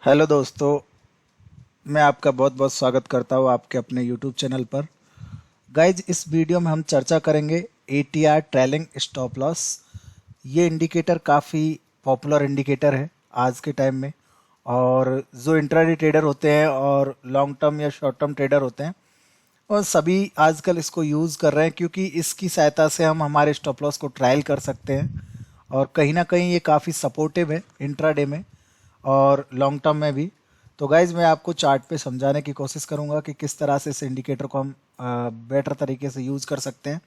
Hello दोस्तों। मैं आपका बहुत बहुत स्वागत करता हूँ आपके अपने यूट्यूब चैनल पर। गाइज, इस वीडियो में हम चर्चा करेंगे ATR ट्रेलिंग स्टॉप लॉस। ये इंडिकेटर काफ़ी पॉपुलर इंडिकेटर है आज के टाइम में। और जो इंट्राडे ट्रेडर होते हैं और लॉन्ग टर्म या शॉर्ट टर्म ट्रेडर होते हैं, और सभी आजकल इसको यूज़ कर रहे हैं क्योंकि इसकी सहायता से हम हमारे स्टॉप लॉस को ट्रायल कर सकते हैं। और कहीं ना कहीं ये काफ़ी सपोर्टिव है इंट्राडे में और लॉन्ग टर्म में भी। तो गाइज़, मैं आपको चार्ट पे समझाने की कोशिश करूंगा कि किस तरह से इस इंडिकेटर को हम बेटर तरीके से यूज़ कर सकते हैं।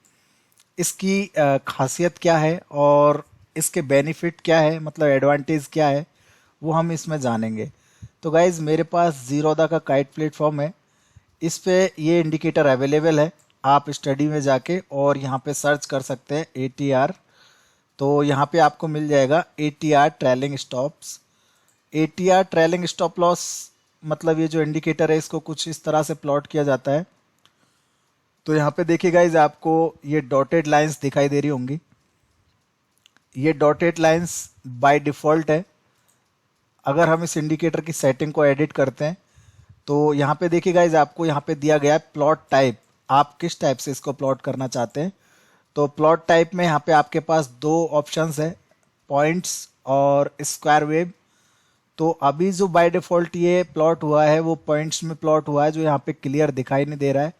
इसकी खासियत क्या है और इसके बेनिफिट क्या है, मतलब एडवांटेज क्या है, वो हम इसमें जानेंगे। तो गाइज़, मेरे पास जीरोदा का काइट प्लेटफॉर्म है। इस पे ये इंडिकेटर अवेलेबल है। आप स्टडी में जाके और यहाँ पे सर्च कर सकते हैं ATR। तो यहाँ पे आपको मिल जाएगा ATR trailing stops. ATR trailing stop loss मतलब ये जो इंडिकेटर है इसको कुछ इस तरह से प्लॉट किया जाता है। तो यहाँ पे देखिए गाइज, आपको ये डॉटेड लाइंस दिखाई दे रही होंगी। ये डॉटेड लाइंस बाय डिफ़ॉल्ट है। अगर हम इस इंडिकेटर की सेटिंग को एडिट करते हैं तो यहाँ पे देखिए गाइज, आपको यहाँ पे दिया गया है प्लॉट टाइप। आप किस टाइप से इसको प्लॉट करना चाहते हैं। तो प्लॉट टाइप में यहाँ पे आपके पास दो ऑप्शंस है, पॉइंट्स और स्क्वायर वेव। तो अभी जो बाय डिफ़ॉल्ट ये प्लॉट हुआ है वो पॉइंट्स में प्लॉट हुआ है, जो यहाँ पे क्लियर दिखाई नहीं दे रहा है।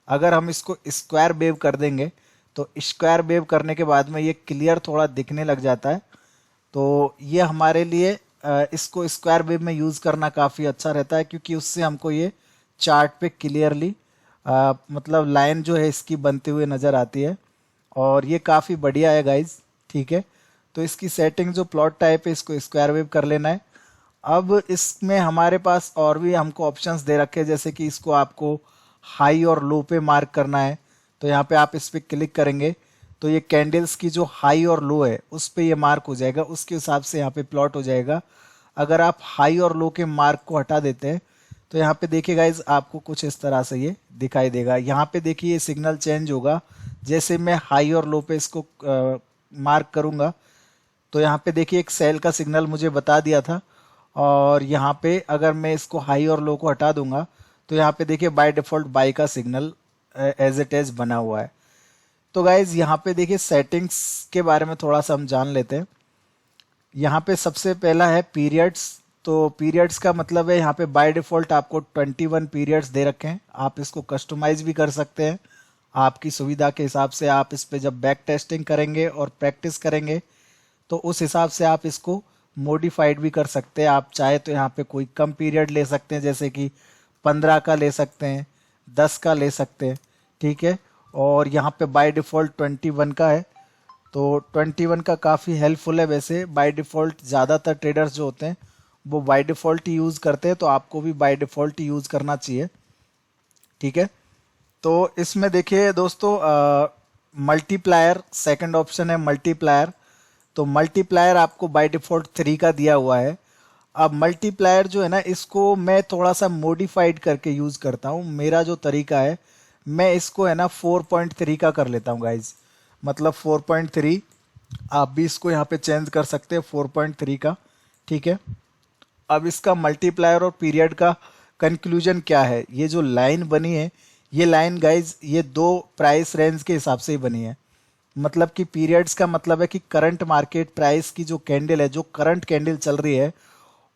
अगर हम इसको स्क्वायर वेव कर देंगे तो स्क्वायर वेव करने के बाद में ये क्लियर थोड़ा दिखने लग जाता है। तो ये हमारे लिए इसको स्क्वायर वेव में यूज़ करना काफ़ी अच्छा रहता है क्योंकि उससे हमको ये चार्ट पे क्लियरली मतलब लाइन जो है इसकी बनती हुई नज़र आती है। और ये काफ़ी बढ़िया है गाइज, ठीक है। तो इसकी सेटिंग जो प्लॉट टाइप है इसको स्क्वायर वेव कर लेना है। अब इसमें हमारे पास और भी हमको ऑप्शंस दे रखे हैं, जैसे कि इसको आपको हाई और लो पे मार्क करना है। तो यहाँ पे आप इस पर क्लिक करेंगे तो ये कैंडल्स की जो हाई और लो है उस पे ये मार्क हो जाएगा, उसके हिसाब से यहाँ पे प्लॉट हो जाएगा। अगर आप हाई और लो के मार्क को हटा देते हैं तो यहाँ पे देखिए गाइज, आपको कुछ इस तरह से ये दिखाई देगा। यहाँ पे देखिए ये सिग्नल चेंज होगा। जैसे मैं हाई और लो पे इसको मार्क करूँगा तो यहाँ पे देखिए एक सेल का सिग्नल मुझे बता दिया था। और यहाँ पे अगर मैं इसको हाई और लो को हटा दूंगा तो यहाँ पे देखिए बाय डिफ़ॉल्ट बाई का सिग्नल एज इट इज बना हुआ है। तो गाइज, यहाँ पे देखिए सेटिंग्स के बारे में थोड़ा सा हम जान लेते हैं। यहाँ पे सबसे पहला है पीरियड्स। तो पीरियड्स का मतलब है यहाँ पे बाय डिफ़ॉल्ट आपको 21 पीरियड्स दे रखे हैं। आप इसको कस्टमाइज भी कर सकते हैं आपकी सुविधा के हिसाब से। आप इस पे जब बैक टेस्टिंग करेंगे और प्रैक्टिस करेंगे तो उस हिसाब से आप इसको मॉडिफाइड भी कर सकते हैं। आप चाहे तो यहाँ पे कोई कम पीरियड ले सकते हैं, जैसे कि 15 का ले सकते हैं, 10 का ले सकते हैं, ठीक है। और यहाँ पे बाय डिफ़ॉल्ट 21 का है। तो 21 का काफ़ी हेल्पफुल है। वैसे बाय डिफ़ॉल्ट ज़्यादातर ट्रेडर्स जो होते हैं वो बाय डिफ़ॉल्ट ही यूज़ करते हैं, तो आपको भी बाय डिफ़ॉल्ट ही यूज़ करना चाहिए, ठीक है। तो इसमें देखिए दोस्तों, मल्टीप्लायर सेकंड ऑप्शन है मल्टीप्लायर। तो मल्टीप्लायर आपको बाय डिफ़ॉल्ट 3 का दिया हुआ है। अब मल्टीप्लायर जो है ना, इसको मैं थोड़ा सा मॉडिफाइड करके यूज़ करता हूँ। मेरा जो तरीका है, मैं इसको है ना 4.3 का कर लेता हूँ गाइज। मतलब 4.3। आप भी इसको यहाँ पे चेंज कर सकते हैं 4.3 का, ठीक है। अब इसका मल्टीप्लायर और पीरियड का कंक्लूजन क्या है। ये जो लाइन बनी है, ये लाइन गाइज ये दो प्राइस रेंज के हिसाब से ही बनी है। मतलब कि पीरियड्स का मतलब है कि करंट मार्केट प्राइस की जो कैंडल है, जो करंट कैंडल चल रही है,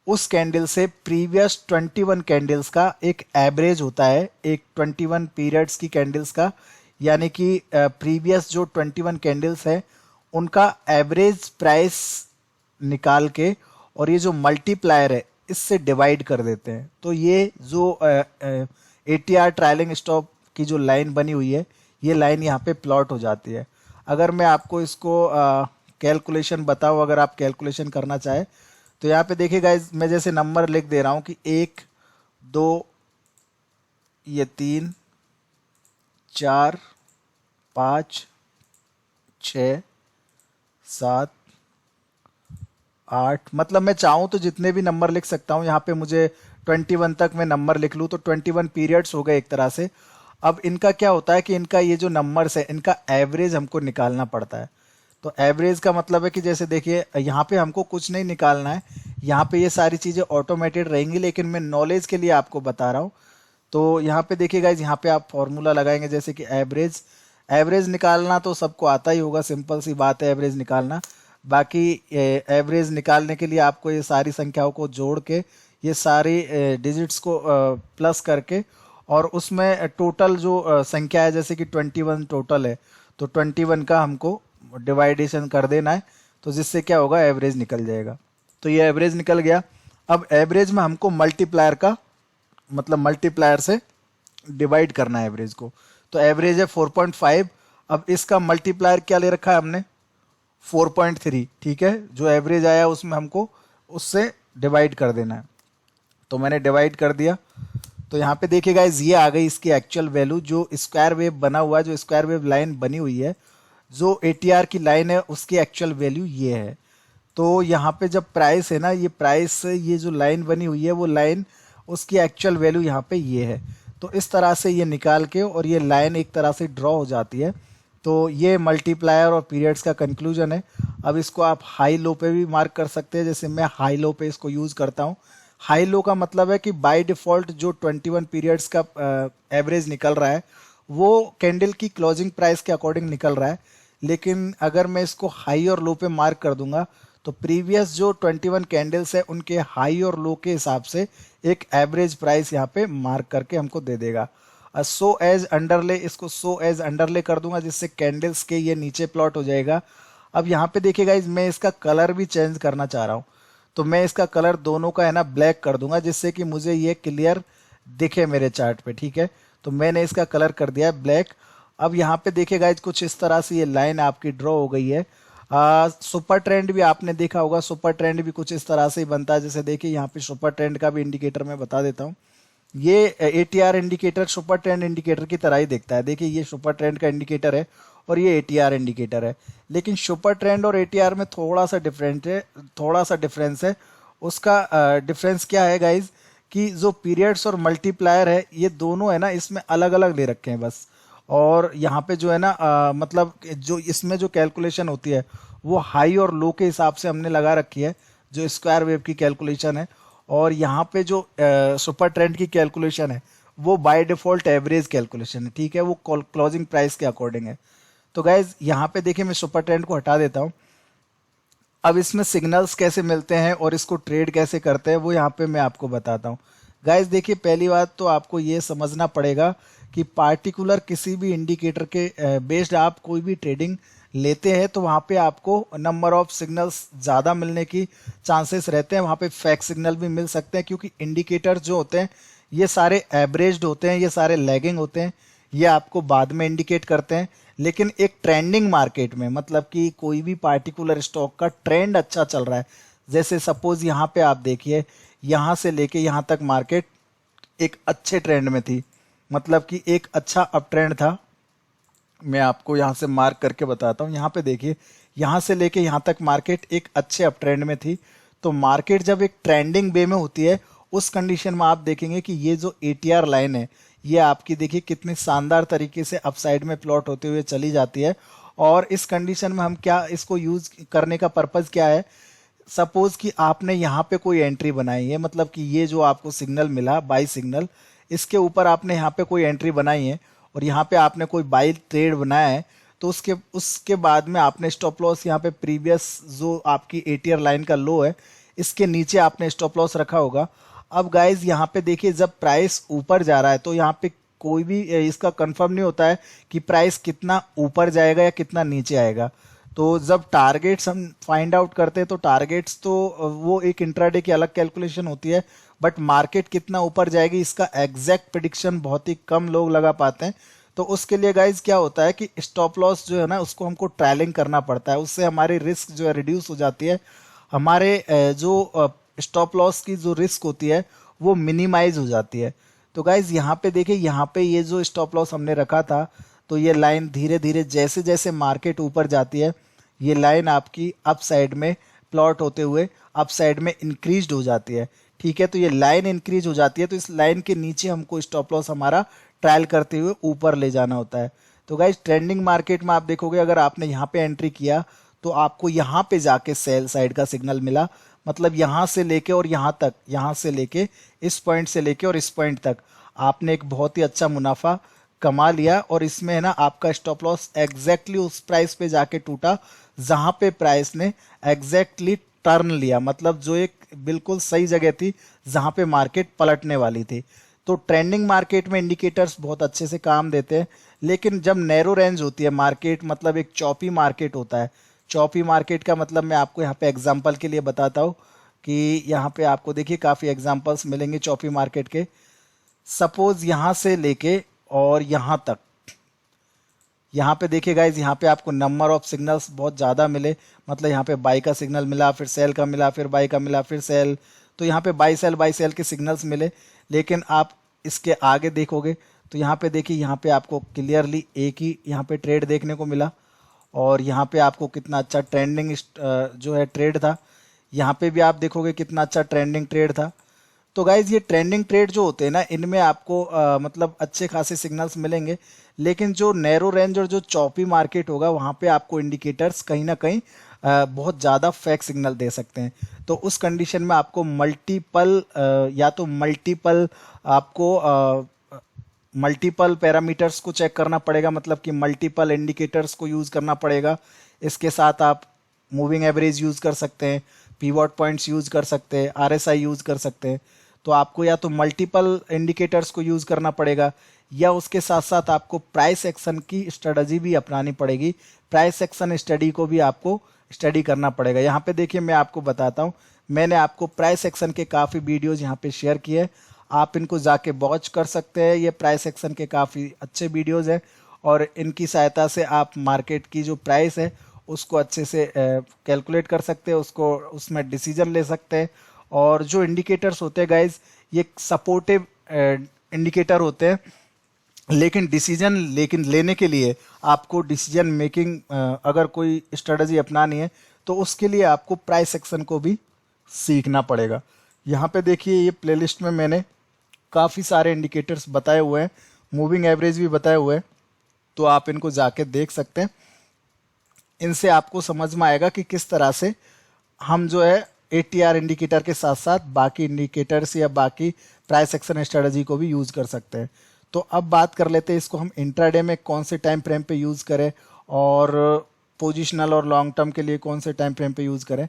उस कैंडल से प्रीवियस 21 कैंडल्स का एक एवरेज होता है, एक 21 पीरियड्स की कैंडल्स का। यानी कि प्रीवियस जो 21 कैंडल्स है उनका एवरेज प्राइस निकाल के और ये जो मल्टीप्लायर है इससे डिवाइड कर देते हैं। तो ये जो ATR ट्रायलिंग स्टॉप की जो लाइन बनी हुई है, ये लाइन यहाँ पे प्लॉट हो जाती है। अगर मैं आपको इसको कैलकुलेशन बताऊँ, अगर आप कैलकुलेशन करना चाहे तो यहाँ पे देखिए गाइज, मैं जैसे नंबर लिख दे रहा हूँ कि 1 2 ये 3 4 5 6 7 8, मतलब मैं चाहूँ तो जितने भी नंबर लिख सकता हूँ। यहाँ पे मुझे 21 तक मैं नंबर लिख लूँ तो 21 पीरियड्स हो गए एक तरह से। अब इनका क्या होता है कि इनका ये जो नंबर्स है इनका एवरेज हमको निकालना पड़ता है। तो एवरेज का मतलब है कि जैसे देखिए यहाँ पे हमको कुछ नहीं निकालना है, यहाँ पे ये सारी चीज़ें ऑटोमेटेड रहेंगी, लेकिन मैं नॉलेज के लिए आपको बता रहा हूँ। तो यहाँ पे देखिए गाइज, यहाँ पे आप फॉर्मूला लगाएंगे जैसे कि एवरेज। एवरेज निकालना तो सबको आता ही होगा, सिंपल सी बात है एवरेज निकालना। बाकी एवरेज निकालने के लिए आपको ये सारी संख्याओं को जोड़ के, ये सारी डिजिट्स को प्लस करके, और उसमें टोटल जो संख्या है जैसे कि 21 टोटल है, तो 21 का हमको डिवाइडेशन कर देना है, तो जिससे क्या होगा, एवरेज निकल जाएगा। तो ये एवरेज निकल गया। अब एवरेज में हमको मल्टीप्लायर का मतलब मल्टीप्लायर से डिवाइड करना है एवरेज को। तो एवरेज है 4.5। अब इसका मल्टीप्लायर क्या ले रखा है हमने, 4.3। ठीक है, जो एवरेज आया उसमें हमको उससे डिवाइड कर देना है। तो मैंने डिवाइड कर दिया। तो यहाँ पे देखिए गाइस, ये आ गई इसकी एक्चुअल वैल्यू। जो स्क्वायर वेव बना हुआ है, जो स्क्वायर वेव लाइन बनी हुई है, जो एटीआर की लाइन है, उसकी एक्चुअल वैल्यू ये है। तो यहाँ पे जब प्राइस है ना, ये प्राइस, ये जो लाइन बनी हुई है वो लाइन, उसकी एक्चुअल वैल्यू यहाँ पे ये है। तो इस तरह से ये निकाल के, और ये लाइन एक तरह से ड्रॉ हो जाती है। तो ये मल्टीप्लायर और पीरियड्स का कंक्लूजन है। अब इसको आप हाई लो पे भी मार्क कर सकते हैं, जैसे मैं हाई लो पे इसको यूज़ करता हूँ। हाई लो का मतलब है कि बाय डिफ़ॉल्ट जो 21 पीरियड्स का एवरेज निकल रहा है वो कैंडल की क्लोजिंग प्राइस के अकॉर्डिंग निकल रहा है। लेकिन अगर मैं इसको हाई और लो पे मार्क कर दूंगा तो प्रीवियस जो 21 कैंडल्स है उनके हाई और लो के हिसाब से एक एवरेज प्राइस यहाँ पे मार्क करके हमको दे देगा। सो एज अंडरले, इसको सो एज अंडरले कर दूंगा, जिससे कैंडल्स के ये नीचे प्लॉट हो जाएगा। अब यहाँ पे देखिएगा, मैं इसका कलर भी चेंज करना चाह रहा हूँ। तो मैं इसका कलर दोनों का है ना ब्लैक कर दूंगा, जिससे कि मुझे ये क्लियर दिखे मेरे चार्ट पे। ठीक है, तो मैंने इसका कलर कर दिया है ब्लैक। अब यहाँ पे देखिएगा, कुछ इस तरह से ये लाइन आपकी ड्रॉ हो गई है। सुपर ट्रेंड भी आपने देखा होगा, सुपर ट्रेंड भी कुछ इस तरह से ही बनता है। जैसे देखिए यहाँ पे सुपर ट्रेंड का भी इंडिकेटर मैं बता देता हूँ। ये ATR indicator super trend indicator की तरह ही दिखता है। देखिए ये सुपर ट्रेंड का इंडिकेटर है और ये एटीआर इंडिकेटर है, लेकिन सुपर ट्रेंड और एटीआर में थोड़ा सा डिफरेंस है। उसका डिफरेंस क्या है गाइज, कि जो पीरियड्स और मल्टीप्लायर है, ये दोनों है ना इसमें अलग अलग ले रखे हैं बस। और यहाँ पे जो है ना मतलब जो इसमें जो कैलकुलेशन होती है वो हाई और लो के हिसाब से हमने लगा रखी है, जो स्क्वायर वेव की कैलकुलेशन है। और यहाँ पे जो सुपर ट्रेंड की कैलकुलेशन है वो बाय डिफॉल्ट एवरेज कैलकुलेशन है। ठीक है, वो क्लोजिंग प्राइस के अकॉर्डिंग है। तो गाइज यहाँ पे देखिए, मैं सुपर ट्रेंड को हटा देता हूँ। अब इसमें सिग्नल्स कैसे मिलते हैं और इसको ट्रेड कैसे करते हैं वो यहाँ पे मैं आपको बताता हूँ। गाइज देखिए, पहली बात तो आपको ये समझना पड़ेगा कि पार्टिकुलर किसी भी इंडिकेटर के बेस्ड आप कोई भी ट्रेडिंग लेते हैं तो वहाँ पे आपको नंबर ऑफ सिग्नल्स ज़्यादा मिलने की चांसेस रहते हैं। वहाँ पे फेक सिग्नल भी मिल सकते हैं, क्योंकि इंडिकेटर जो होते हैं ये सारे एवरेज्ड होते हैं, ये सारे लैगिंग होते हैं, ये आपको बाद में इंडिकेट करते हैं। लेकिन एक ट्रेंडिंग मार्केट में, मतलब कि कोई भी पार्टिकुलर स्टॉक का ट्रेंड अच्छा चल रहा है, जैसे सपोज यहाँ पे आप देखिए, यहाँ से लेके यहाँ तक मार्केट एक अच्छे ट्रेंड में थी, मतलब कि एक अच्छा अप ट्रेंड था। मैं आपको यहाँ से मार्क करके बताता हूँ। यहाँ पे देखिए, यहाँ से लेके यहाँ तक मार्केट एक अच्छे अप ट्रेंड में थी। तो मार्केट जब एक ट्रेंडिंग वे में होती है, उस कंडीशन में आप देखेंगे कि ये जो एटीआर लाइन है ये आपकी देखिए कितनी शानदार तरीके से अपसाइड में प्लॉट होते हुए चली जाती है। और इस कंडीशन में हम क्या, इसको यूज करने का पर्पज क्या है, सपोज कि आपने यहाँ पे कोई एंट्री बनाई है, मतलब कि ये जो आपको सिग्नल मिला बाई सिग्नल, इसके ऊपर आपने यहाँ पे कोई एंट्री बनाई है और यहाँ पे आपने कोई बाई ट्रेड बनाया है। तो उसके बाद में आपने स्टॉप लॉस यहाँ पे प्रीवियस जो आपकी एटीआर लाइन का लो है इसके नीचे आपने स्टॉप लॉस रखा होगा। अब गाइज यहाँ पे देखिए, जब प्राइस ऊपर जा रहा है तो यहाँ पे कोई भी इसका कंफर्म नहीं होता है कि प्राइस कितना ऊपर जाएगा या कितना नीचे आएगा। तो जब टारगेट्स हम फाइंड आउट करते हैं तो टारगेट्स तो वो एक इंट्राडे की अलग कैलकुलेशन होती है, बट मार्केट कितना ऊपर जाएगी इसका एग्जैक्ट प्रिडिक्शन बहुत ही कम लोग लगा पाते हैं। तो उसके लिए गाइज क्या होता है कि स्टॉप लॉस जो है ना उसको हमको ट्रायलिंग करना पड़ता है, उससे हमारी रिस्क जो है रिड्यूस हो जाती है। हमारे जो स्टॉप लॉस की जो रिस्क होती है वो मिनिमाइज हो जाती है। तो गाइज यहाँ पे देखिए, यहाँ पे ये जो स्टॉप लॉस हमने रखा था, तो ये लाइन धीरे धीरे जैसे जैसे मार्केट ऊपर जाती है ये लाइन आपकी अप साइड में प्लॉट होते हुए अप साइड में इंक्रीज हो जाती है। ठीक है, तो ये लाइन इंक्रीज हो जाती है, तो इस लाइन के नीचे हमको स्टॉप लॉस हमारा ट्रायल करते हुए ऊपर ले जाना होता है। तो गाइज ट्रेंडिंग मार्केट में आप देखोगे, अगर आपने यहाँ पे एंट्री किया तो आपको यहाँ पे जाके सेल साइड का सिग्नल मिला, मतलब यहाँ से लेके और यहाँ तक, यहाँ से लेके इस पॉइंट से लेके और इस पॉइंट तक आपने एक बहुत ही अच्छा मुनाफा कमा लिया। और इसमें है ना आपका स्टॉप लॉस एग्जैक्टली उस प्राइस पे जाके टूटा जहां पे प्राइस ने एग्जैक्टली टर्न लिया, मतलब जो एक बिल्कुल सही जगह थी जहां पे मार्केट पलटने वाली थी। तो ट्रेंडिंग मार्केट में इंडिकेटर्स बहुत अच्छे से काम देते हैं, लेकिन जब नैरो रेंज होती है मार्केट, मतलब एक चौपी मार्केट होता है। चौपी मार्केट का मतलब मैं आपको यहाँ पे एग्जांपल के लिए बताता हूँ कि यहाँ पे आपको देखिए काफ़ी एग्जांपल्स मिलेंगे चौपी मार्केट के। सपोज यहाँ से लेके और यहाँ तक, यहाँ पे देखिए गाइज, यहाँ पे आपको नंबर ऑफ सिग्नल्स बहुत ज़्यादा मिले, मतलब यहाँ पे बाई का सिग्नल मिला, फिर सेल का मिला, फिर बाई का मिला, फिर सेल, तो यहाँ पे बाई सेल के सिग्नल्स मिले। लेकिन आप इसके आगे देखोगे तो यहाँ पे देखिए, यहाँ पे आपको क्लियरली एक ही यहाँ पे ट्रेड देखने को मिला, और यहाँ पे आपको कितना अच्छा ट्रेंडिंग जो है ट्रेड था। यहाँ पे भी आप देखोगे कितना अच्छा ट्रेंडिंग ट्रेड था। तो गाइज ये ट्रेंडिंग ट्रेड जो होते हैं ना, इनमें आपको मतलब अच्छे खासे सिग्नल्स मिलेंगे, लेकिन जो नैरो रेंज और जो चौपी मार्केट होगा वहाँ पे आपको इंडिकेटर्स कहीं ना कहीं बहुत ज़्यादा फेक सिग्नल दे सकते हैं। तो उस कंडीशन में आपको मल्टीपल या तो मल्टीपल पैरामीटर्स को चेक करना पड़ेगा, मतलब कि मल्टीपल इंडिकेटर्स को यूज़ करना पड़ेगा। इसके साथ आप मूविंग एवरेज यूज़ कर सकते हैं, पीवॉट पॉइंट्स यूज़ कर सकते हैं, आरएसआई यूज़ कर सकते हैं। तो आपको या तो मल्टीपल इंडिकेटर्स को यूज़ करना पड़ेगा, या उसके साथ साथ आपको प्राइस एक्शन की स्ट्रेटजी भी अपनानी पड़ेगी। प्राइस एक्शन स्टडी को भी आपको स्टडी करना पड़ेगा। यहाँ पे देखिए मैं आपको बताता हूँ, मैंने आपको प्राइस एक्शन के काफ़ी वीडियोज़ यहाँ पे शेयर किए, आप इनको जाके वॉच कर सकते हैं। ये प्राइस एक्शन के काफ़ी अच्छे वीडियोज़ हैं, और इनकी सहायता से आप मार्केट की जो प्राइस है उसको अच्छे से कैलकुलेट कर सकते हैं, उसको उसमें डिसीजन ले सकते हैं। और जो इंडिकेटर्स होते हैं गाइज, ये सपोर्टिव इंडिकेटर होते हैं, लेकिन लेने के लिए आपको डिसीजन मेकिंग अगर कोई स्ट्रेटजी अपनानी है तो उसके लिए आपको प्राइस एक्शन को भी सीखना पड़ेगा। यहाँ पे देखिए ये प्लेलिस्ट में मैंने काफ़ी सारे इंडिकेटर्स बताए हुए हैं, मूविंग एवरेज भी बताए हुए हैं, तो आप इनको जाके देख सकते हैं। इनसे आपको समझ में आएगा कि किस तरह से हम जो है एटीआर इंडिकेटर के साथ साथ बाकी इंडिकेटर्स या बाकी प्राइस एक्शन स्ट्रेटजी को भी यूज़ कर सकते हैं। तो अब बात कर लेते हैं इसको हम इंट्राडे में कौन से टाइम फ्रेम पे यूज़ करें, और पोजिशनल और लॉन्ग टर्म के लिए कौन से टाइम फ्रेम पे यूज़ करें।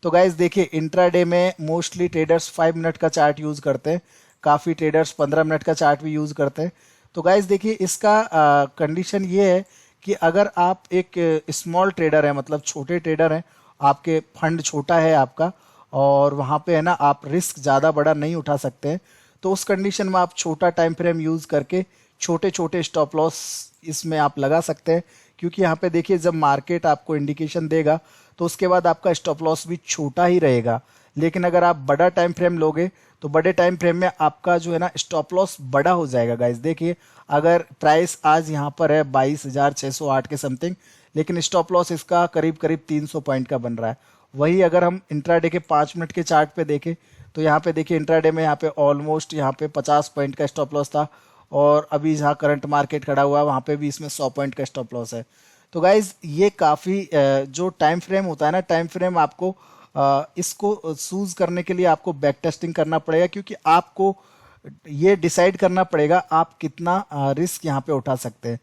तो गाइज देखिए, इंट्राडे में मोस्टली ट्रेडर्स 5 मिनट का चार्ट यूज़ करते हैं, काफ़ी ट्रेडर्स 15 मिनट का चार्ट भी यूज़ करते हैं। तो गाइज देखिए, इसका कंडीशन ये है कि अगर आप एक स्मॉल ट्रेडर हैं, मतलब छोटे ट्रेडर हैं, आपके फंड छोटा है आपका, और वहाँ पे है ना आप रिस्क ज़्यादा बड़ा नहीं उठा सकते हैं, तो उस कंडीशन में आप छोटा टाइम फ्रेम यूज़ करके छोटे छोटे स्टॉप लॉस इसमें आप लगा सकते हैं। क्योंकि यहाँ पे देखिए, जब मार्केट आपको इंडिकेशन देगा तो उसके बाद आपका स्टॉप लॉस भी छोटा ही रहेगा। लेकिन अगर आप बड़ा टाइम फ्रेम लोगे तो बड़े टाइम फ्रेम में आपका जो है ना स्टॉप लॉस बड़ा हो जाएगा। गाइस देखिए, अगर प्राइस आज यहाँ पर है 22,608 के समथिंग, लेकिन स्टॉप लॉस इसका करीब करीब 300 पॉइंट का बन रहा है। वही अगर हम इंट्राडे के 5 मिनट के चार्ट पे देखें तो यहाँ पे देखिए, इंट्राडे में यहाँ पे ऑलमोस्ट यहाँ पे 50 पॉइंट का स्टॉप लॉस था, और अभी जहाँ करंट मार्केट खड़ा हुआ है वहाँ पे भी इसमें 100 पॉइंट का स्टॉप लॉस है। तो गाइज ये काफ़ी जो टाइम फ्रेम होता है ना, टाइम फ्रेम आपको इसको चूज करने के लिए आपको बैक टेस्टिंग करना पड़ेगा, क्योंकि आपको ये डिसाइड करना पड़ेगा आप कितना रिस्क यहाँ पे उठा सकते हैं।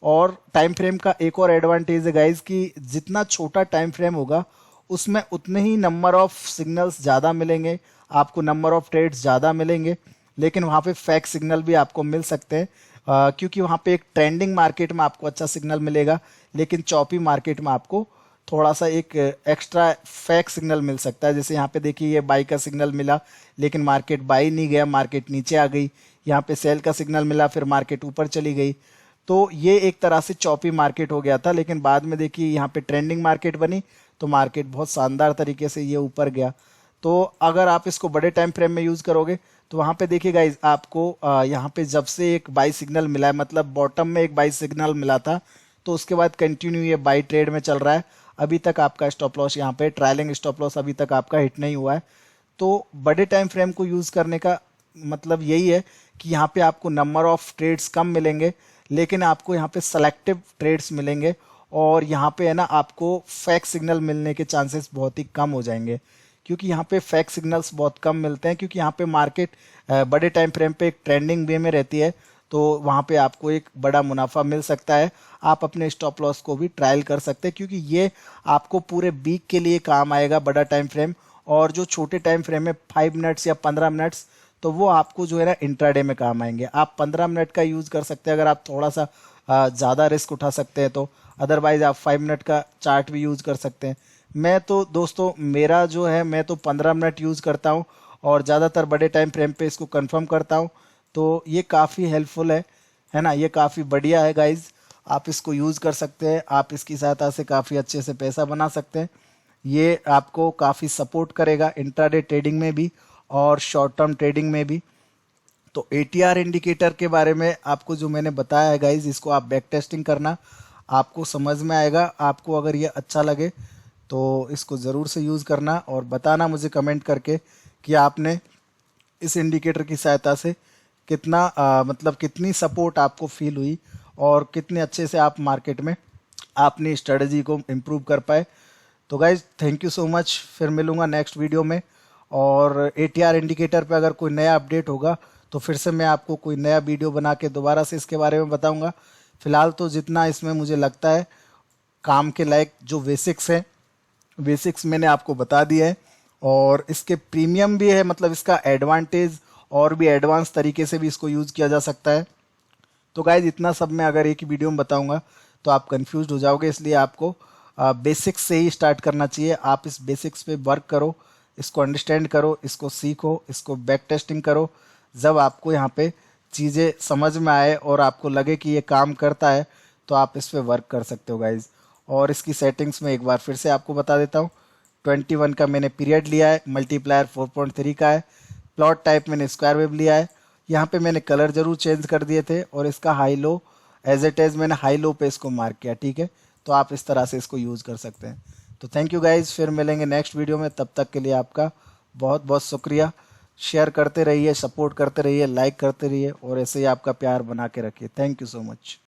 और टाइम फ्रेम का एक और एडवांटेज है गाइज कि जितना छोटा टाइम फ्रेम होगा उसमें उतने ही नंबर ऑफ सिग्नल्स ज़्यादा मिलेंगे, आपको नंबर ऑफ ट्रेड्स ज़्यादा मिलेंगे, लेकिन वहाँ पे फेक सिग्नल भी आपको मिल सकते हैं। क्योंकि वहाँ पे एक ट्रेंडिंग मार्केट में आपको अच्छा सिग्नल मिलेगा, लेकिन चौपी मार्केट में आपको थोड़ा सा एक एक्स्ट्रा फेक सिग्नल मिल सकता है। जैसे यहाँ पे देखिए, ये बाई का सिग्नल मिला लेकिन मार्केट बाई नहीं गया, मार्केट नीचे आ गई। यहाँ पे सेल का सिग्नल मिला, फिर मार्केट ऊपर चली गई। तो ये एक तरह से चौपी मार्केट हो गया था, लेकिन बाद में देखिए यहाँ पे ट्रेंडिंग मार्केट बनी तो मार्केट बहुत शानदार तरीके से ये ऊपर गया। तो अगर आप इसको बड़े टाइम फ्रेम में यूज़ करोगे तो वहाँ पे देखिए गाइज, आपको यहाँ पे जब से एक बाई सिग्नल मिला है, मतलब बॉटम में एक बाई सिग्नल मिला था, तो उसके बाद कंटिन्यू ये बाई ट्रेड में चल रहा है। अभी तक आपका स्टॉप लॉस यहाँ पे ट्रायलिंग स्टॉप लॉस अभी तक आपका हिट नहीं हुआ है। तो बड़े टाइम फ्रेम को यूज़ करने का मतलब यही है कि यहाँ पे आपको नंबर ऑफ ट्रेड्स कम मिलेंगे, लेकिन आपको यहाँ पे सेलेक्टिव ट्रेड्स मिलेंगे, और यहाँ पे है ना आपको फेक सिग्नल मिलने के चांसेस बहुत ही कम हो जाएंगे, क्योंकि यहाँ पे फेक सिग्नल्स बहुत कम मिलते हैं, क्योंकि यहाँ पे मार्केट बड़े टाइम फ्रेम पे एक ट्रेंडिंग वे में रहती है, तो वहाँ पे आपको एक बड़ा मुनाफा मिल सकता है। आप अपने स्टॉप लॉस को भी ट्रायल कर सकते हैं, क्योंकि ये आपको पूरे वीक के लिए काम आएगा, बड़ा टाइम फ्रेम। और जो छोटे टाइम फ्रेम है 5 मिनट्स या 15 मिनट्स, तो वो आपको जो है ना इंट्राडे में काम आएंगे। आप 15 मिनट का यूज़ कर सकते हैं अगर आप थोड़ा सा ज़्यादा रिस्क उठा सकते हैं तो, अदरवाइज आप 5 मिनट का चार्ट भी यूज़ कर सकते हैं। मैं तो दोस्तों मेरा जो है मैं तो 15 मिनट यूज़ करता हूँ और ज़्यादातर बड़े टाइम फ्रेम पे इसको कंफर्म करता हूँ, तो ये काफ़ी हेल्पफुल है ना, ये काफ़ी बढ़िया है गाइज। आप इसको यूज़ कर सकते हैं, आप इसकी सहायता से काफ़ी अच्छे से पैसा बना सकते हैं। ये आपको काफ़ी सपोर्ट करेगा इंट्राडे ट्रेडिंग में भी और शॉर्ट टर्म ट्रेडिंग में भी। तो एटीआर इंडिकेटर के बारे में आपको जो मैंने बताया है गाइज, इसको आप बैक टेस्टिंग करना, आपको समझ में आएगा। आपको अगर ये अच्छा लगे तो इसको ज़रूर से यूज़ करना और बताना मुझे कमेंट करके कि आपने इस इंडिकेटर की सहायता से कितना मतलब कितनी सपोर्ट आपको फील हुई और कितने अच्छे से आप मार्केट में अपनी स्ट्रेटजी को इम्प्रूव कर पाए। तो guys thank you so much, फिर मिलूँगा नेक्स्ट वीडियो में। और एटीआर इंडिकेटर पे अगर कोई नया अपडेट होगा तो फिर से मैं आपको कोई नया वीडियो बना के दोबारा से इसके बारे में बताऊंगा। फिलहाल तो जितना इसमें मुझे लगता है काम के लायक जो बेसिक्स हैं, बेसिक्स मैंने आपको बता दिया है। और इसके प्रीमियम भी है, मतलब इसका एडवांटेज और भी एडवांस तरीके से भी इसको यूज़ किया जा सकता है। तो गाइज इतना सब मैं अगर एक ही वीडियो में बताऊंगा तो आप कंफ्यूज हो जाओगे, इसलिए आपको बेसिक्स से ही स्टार्ट करना चाहिए। आप इस बेसिक्स पे वर्क करो, इसको अंडरस्टैंड करो, इसको सीखो, इसको बैक टेस्टिंग करो। जब आपको यहाँ पे चीज़ें समझ में आए और आपको लगे कि ये काम करता है तो आप इस पर वर्क कर सकते हो गाइज। और इसकी सेटिंग्स में एक बार फिर से आपको बता देता हूँ। 21 का मैंने पीरियड लिया है, मल्टीप्लायर 4.3 का है, प्लॉट टाइप मैंने स्क्वायर वेव लिया है। यहाँ पे मैंने कलर जरूर चेंज कर दिए थे और इसका high low as it is मैंने हाई लो पे इसको मार्क किया, ठीक है। तो आप इस तरह से इसको यूज़ कर सकते हैं। तो थैंक यू गाइज, फिर मिलेंगे नेक्स्ट वीडियो में। तब तक के लिए आपका बहुत बहुत शुक्रिया। शेयर करते रहिए, सपोर्ट करते रहिए, लाइक करते रहिए और ऐसे ही आपका प्यार बना के रखिए। Thank you so much.